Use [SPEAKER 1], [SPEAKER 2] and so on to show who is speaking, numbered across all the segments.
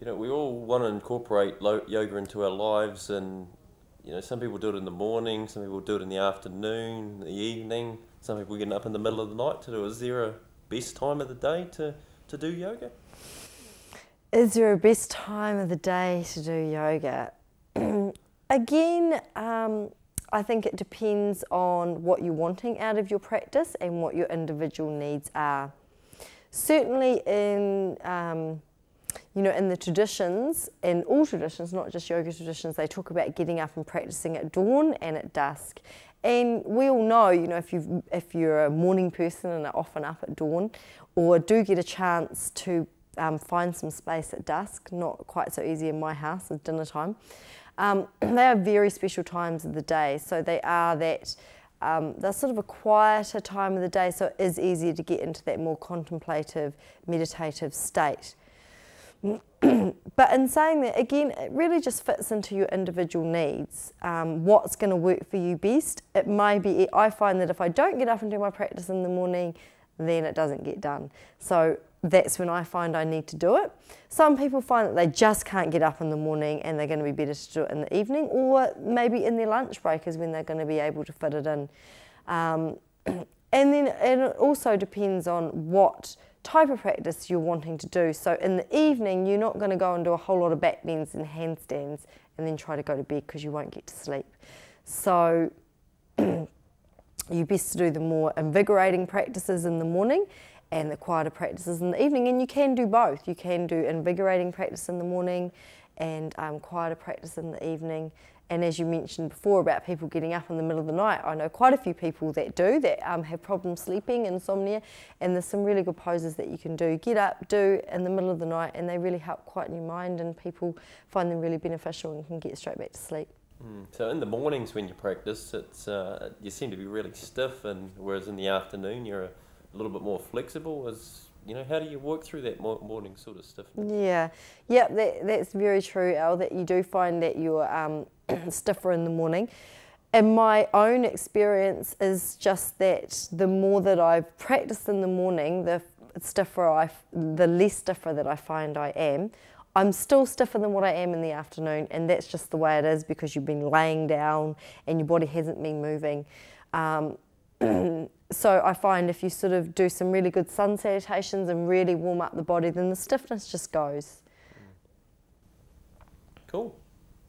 [SPEAKER 1] You know, we all want to incorporate yoga into our lives, and some people do it in the morning, some people do it in the afternoon, the evening. Some people get up in the middle of the night to do it. Is there a best time of the day to do yoga?
[SPEAKER 2] Is there a best time of the day to do yoga? Again, I think it depends on what you're wanting out of your practice and what your individual needs are. Certainly in the traditions, in all traditions, not just yoga traditions, they talk about getting up and practicing at dawn and at dusk. And we all know, if you're a morning person and are often up at dawn, or do get a chance to find some space at dusk, not quite so easy in my house at dinner time, they are very special times of the day. So they are that, they're sort of a quieter time of the day, so it is easier to get into that more contemplative, meditative state. But in saying that, again, it really just fits into your individual needs. What's going to work for you best? It may be, I find that if I don't get up and do my practice in the morning, then it doesn't get done. So that's when I find I need to do it. Some people find that they just can't get up in the morning and they're going to be better to do it in the evening, or maybe in their lunch break is when they're going to be able to fit it in. And it also depends on what type of practice you're wanting to do. So in the evening, you're not going to go and do a whole lot of back bends and handstands and then try to go to bed because you won't get to sleep. So you're best to do the more invigorating practices in the morning and the quieter practices in the evening. And you can do both. You can do invigorating practice in the morning and quieter practice in the evening. And as you mentioned before about people getting up in the middle of the night, I know quite a few people that do, that have problems sleeping, insomnia, and there's some really good poses that you can do. Get up, do in the middle of the night, and they really help quieten your mind, and people find them really beneficial and can get straight back to sleep.
[SPEAKER 1] So in the mornings when you practice, you seem to be really stiff, and whereas in the afternoon you're a little bit more flexible. How do you work through that morning sort of stiffness?
[SPEAKER 2] Yeah, that's very true, Al, that you do find that you're stiffer in the morning. And my own experience is just that the more that I've practiced in the morning, the less stiffer that I find I am. I'm still stiffer than what I am in the afternoon, and that's just the way it is because you've been laying down and your body hasn't been moving. So I find if you sort of do some really good sun salutations and really warm up the body, then the stiffness just goes.
[SPEAKER 1] Cool.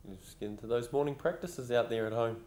[SPEAKER 1] Let's get into those morning practices out there at home.